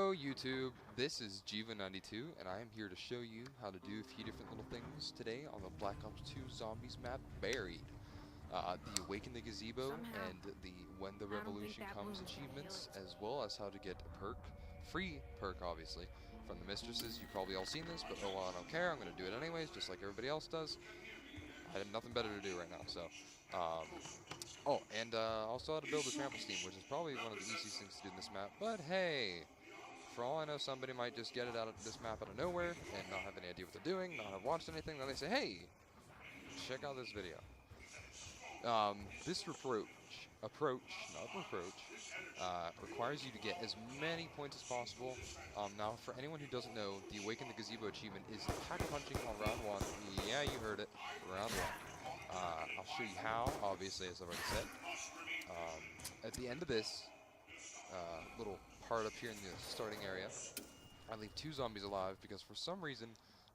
Yo YouTube, this is Jiva92 and I am here to show you how to do a few different little things today on the Black Ops 2 Zombies map Buried. The Awaken the Gazebo and the When the Revolution Comes achievements, as well as how to get a perk, free perk obviously, from the mistresses. You've probably all seen this, but oh well, I don't care, I'm going to do it anyways, just like everybody else does. I have nothing better to do right now, so... Oh, and also how to build a trample steam, which is probably one of the easiest things to do in this map, but hey! For all I know, somebody might just get it out of this map out of nowhere and not have any idea what they're doing, not have watched anything, then they say, hey, check out this video. This requires you to get as many points as possible. Now, for anyone who doesn't know, the Awaken the Gazebo achievement is pack punching on round 1. Yeah, you heard it, round 1. I'll show you how, obviously, as I've already said. At the end of this little part up here in the starting area, I leave 2 zombies alive because for some reason,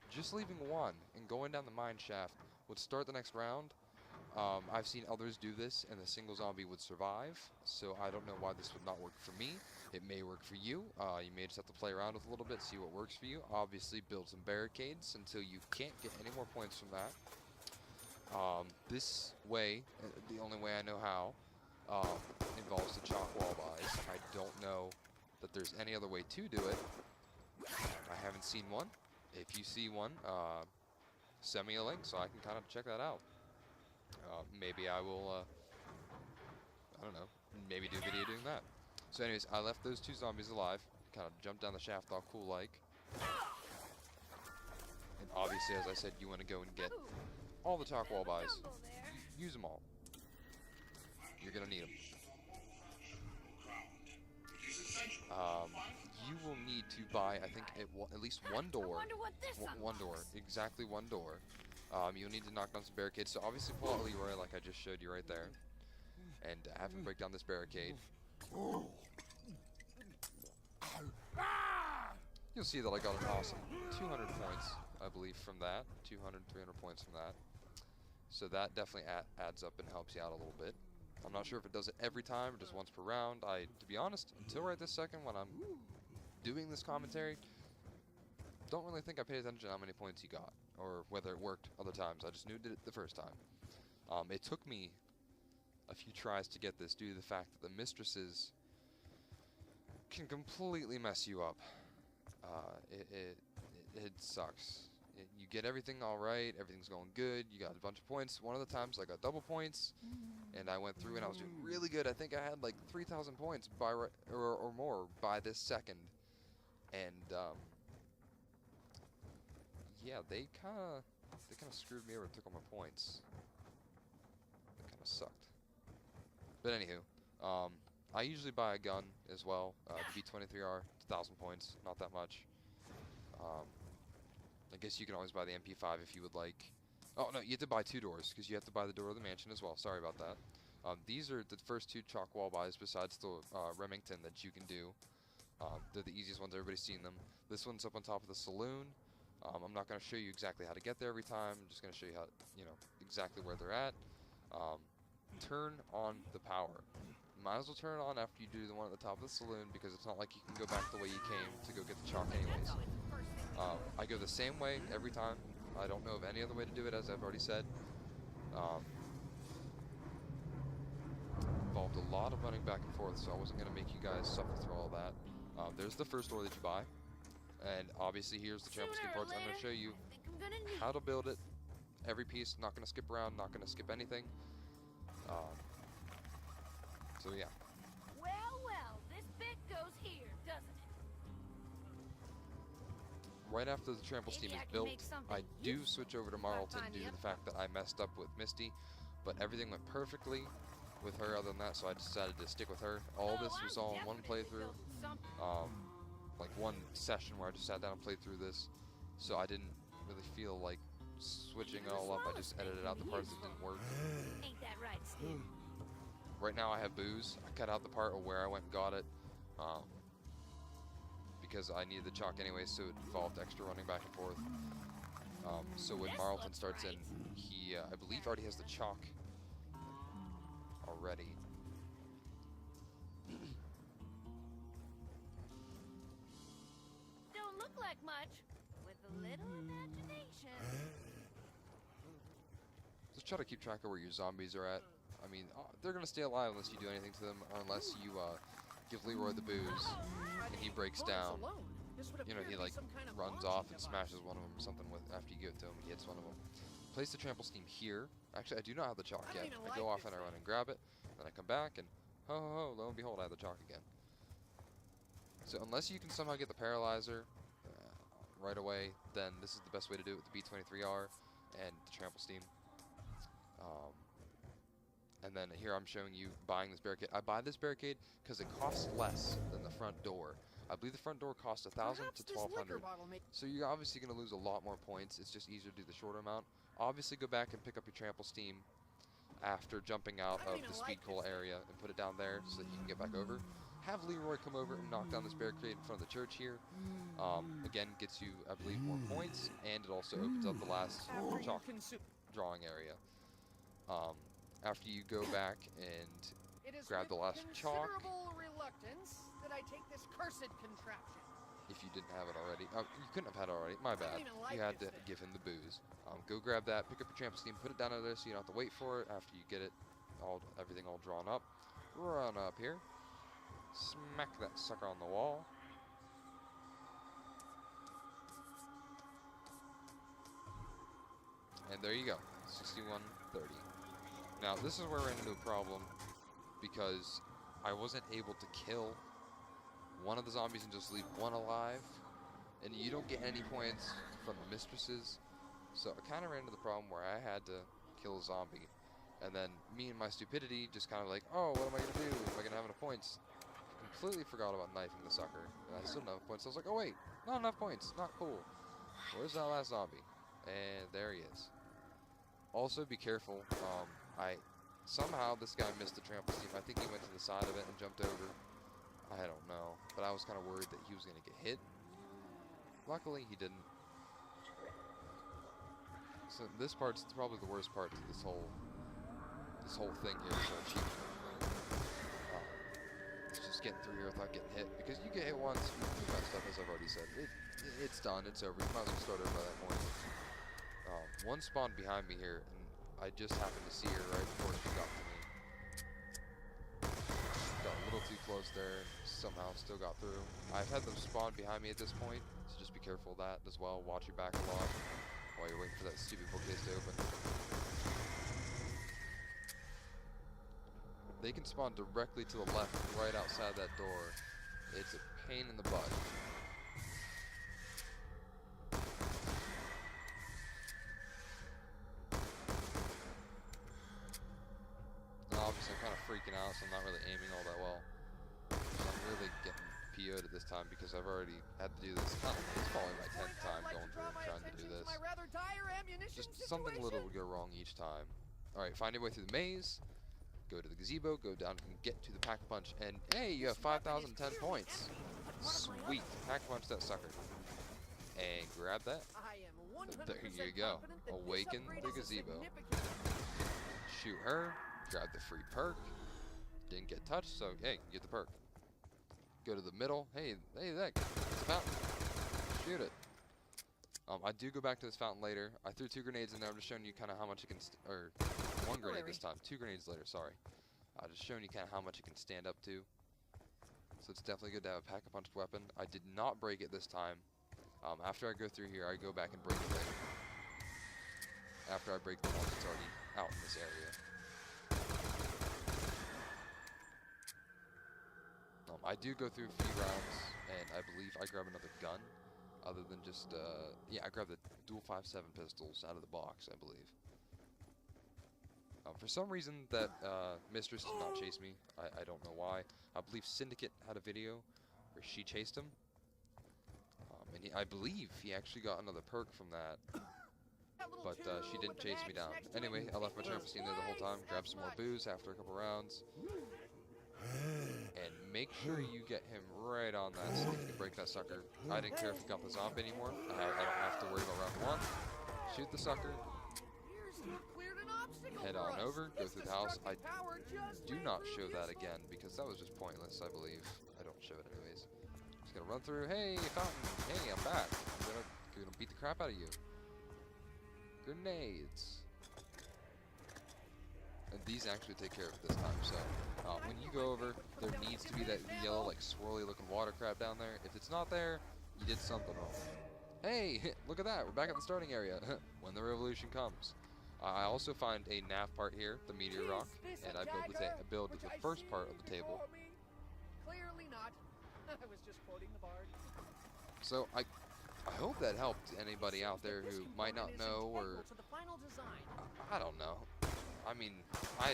just leaving 1 and going down the mine shaft would start the next round. I've seen others do this and the single zombie would survive, so I don't know why this would not work for me. It may work for you. You may just have to play around with it a little bit, see what works for you. Obviously build some barricades until you can't get any more points from that. This way, the only way I know how, involves the chalk wall buys. I don't know that there's any other way to do it. I haven't seen one. If you see one, send me a link so I can kind of check that out. Maybe I will, I don't know, maybe do a video doing that. So anyways, I left those 2 zombies alive, kind of jumped down the shaft all cool like. And obviously, as I said, you want to go and get all the chalk wall buys. Use them all. You're going to need them. You will need to buy, I think, at least one door. One door. Exactly one door. You'll need to knock down some barricades. So obviously pull out Leroy like I just showed you right there. And have him break down this barricade. You'll see that I got an awesome 200 points, I believe, from that. 200, 300 points from that. So that definitely adds up and helps you out a little bit. I'm not sure if it does it every time or just once per round. To be honest, until right this second when I'm doing this commentary, don't really think I paid attention to how many points he got or whether it worked other times. I just knew it did it the first time. It took me a few tries to get this due to the fact that the mistresses can completely mess you up. It sucks. You get everything all right, everything's going good, you got a bunch of points. One of the times I got double points, and I went through and I was doing really good. I think I had like 3,000 points by or more by this second. And yeah, they kind of screwed me over and took all my points. It kind of sucked. But anywho, I usually buy a gun as well. The B23R, 1,000 points, not that much. I guess you can always buy the MP5 if you would like. Oh, no, you have to buy 2 doors, because you have to buy the door of the mansion as well. Sorry about that. These are the first 2 chalk wall buys besides the Remington that you can do. They're the easiest ones. Everybody's seen them. This one's up on top of the saloon. I'm not going to show you exactly how to get there every time. I'm just going to show you how, exactly where they're at. Turn on the power. Might as well turn it on after you do the one at the top of the saloon, because it's not like you can go back the way you came to go get the chalk anyways. I go the same way every time. I don't know of any other way to do it, as I've already said. Involved a lot of running back and forth, so I wasn't going to make you guys suffer through all that. There's the first door that you buy. And obviously here's the trample scheme parts. I'm going to show you how to build it. Every piece, not going to skip around, not going to skip anything. So yeah. Well, this bit goes here, doesn't it? Right after the trample steam is built, I do switch over to Marlton due to the fact that I messed up with Misty, but everything went perfectly with her other than that, so I decided to stick with her. All this was all in one playthrough, like one session where I just sat down and played through this, so I didn't really feel like switching it all up. I just edited out the parts that didn't work. Ain't that right, Steve? Right now I have booze. I cut out the part of where I went and got it, because I needed the chalk anyway, so it involved extra running back and forth. So when Marlton starts in, he, I believe, already has the chalk already. much. With a little imagination. Just try to keep track of where your zombies are at. I mean, they're gonna stay alive unless you do anything to them, or unless you give Leroy the booze and he breaks down. You know, he like runs off and smashes one of them or something with after you give it to him. He hits one of them. Place the trample steam here. Actually, I do not have the chalk yet. I go off and I run and grab it, then I come back and ho ho ho, lo and behold, I have the chalk again. So unless you can somehow get the paralyzer right away, then this is the best way to do it with the B23R and the trample steam. And then here I'm showing you buying this barricade. I buy this barricade because it costs less than the front door. I believe the front door costs 1,000 to 1,200. So you're obviously going to lose a lot more points. It's just easier to do the shorter amount. Obviously go back and pick up your trample steam after jumping out of the speed cola area and put it down there so that you can get back over. Have Leroy come over and knock down this barricade in front of the church here. Again, gets you, I believe, more points, and it also opens up the last chalk drawing area. After you go back and grab the last chalk, reluctance that I take this cursed contraption. if you didn't have it already, you couldn't have had it already. My bad. You had to give him the booze. Go grab that, pick up your trample steam, put it down over there so you don't have to wait for it. After you get it, everything all drawn up, run up here, smack that sucker on the wall. And there you go, 6130. Now this is where I ran into a problem because I wasn't able to kill one of the zombies and just leave one alive, and you don't get any points from the mistresses. So I kind of ran into the problem where I had to kill a zombie, and then me and my stupidity just kind of like, oh, what am I gonna do? Am I gonna have enough points? I completely forgot about knifing the sucker, and I still didn't have points. So I was like, oh wait, not enough points, not cool. Where's that last zombie? And there he is. Also, be careful. Somehow this guy missed the trample steam. I think he went to the side of it and jumped over. I don't know, but I was kind of worried that he was going to get hit. Luckily, he didn't. So this part's probably the worst part to this whole thing here. So it's just getting through here without getting hit, because you get hit once, you messed up, as I've already said. It's done. It's over. You might as well start over by that point. One spawned behind me here, and I just happened to see her right before she got to me. Got a little too close there, and somehow still got through. I've had them spawn behind me at this point, so just be careful of that as well. Watch your back a lot while you're waiting for that stupid bookcase to open. They can spawn directly to the left, right outside that door. It's a pain in the butt. Obviously, I'm kind of freaking out, so I'm not really aiming all that well. So I'm really getting PO'd at this time because I've already had to do this. It's probably my 10th time going through and trying to do this. Just something little would go wrong each time. Alright, find your way through the maze, go to the gazebo, go down and get to the pack-a-punch, and hey, you have 5,010 points. Sweet. Pack-a-punch that sucker. And grab that. There you go. Awaken the gazebo. Shoot her. Grab the free perk. Didn't get touched, so hey, get the perk. Go to the middle. Hey, that. It's a fountain. Shoot it. I do go back to this fountain later. I threw 2 grenades in there. I'm just showing you kind of how much it can, or 1 grenade this time. 2 grenades later. Sorry. Just showing you kind of how much it can stand up to. So it's definitely good to have a pack-a-punch weapon. I did not break it this time. After I go through here, I go back and break it later. After I break the one that's already out in this area. I do go through a few rounds, and I believe I grab another gun, other than just, yeah, I grab the dual 5.7 pistols out of the box, I believe. For some reason, that Mistress did not chase me. I don't know why. I believe Syndicate had a video where she chased him. And I believe he actually got another perk from that. But she didn't chase me down. Anyway, I left my trample steam there the whole time. Grabbed some more booze after a couple rounds. And make sure you get him right on that so you can break that sucker. I didn't care if he got the zombie anymore. I don't have to worry about round 1. Shoot the sucker. Head on over, go through the house. I do not show that again because that was just pointless, I believe. I don't show it anyways. Just gonna run through. Hey, fountain. Hey, I'm back. I'm gonna beat the crap out of you. Grenades. And these actually take care of it this time. So when you go over, there needs to be that yellow, like swirly looking water crap down there. If it's not there, you did something wrong. Hey, look at that. We're back at the starting area. When the revolution comes. I also find a nav part here, the meteor rock, and I build the first part of the table. Clearly not. I was just quoting the bard. So I hope that helped anybody out there who might not know, or I don't know. I mean, I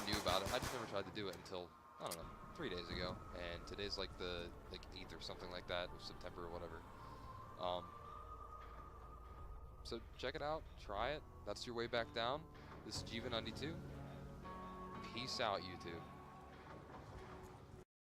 knew about it. I just never tried to do it until, I don't know, 3 days ago. And today's like the 8th or something like that of September or whatever. So check it out, try it. That's your way back down. This is Jiva92. Peace out, YouTube.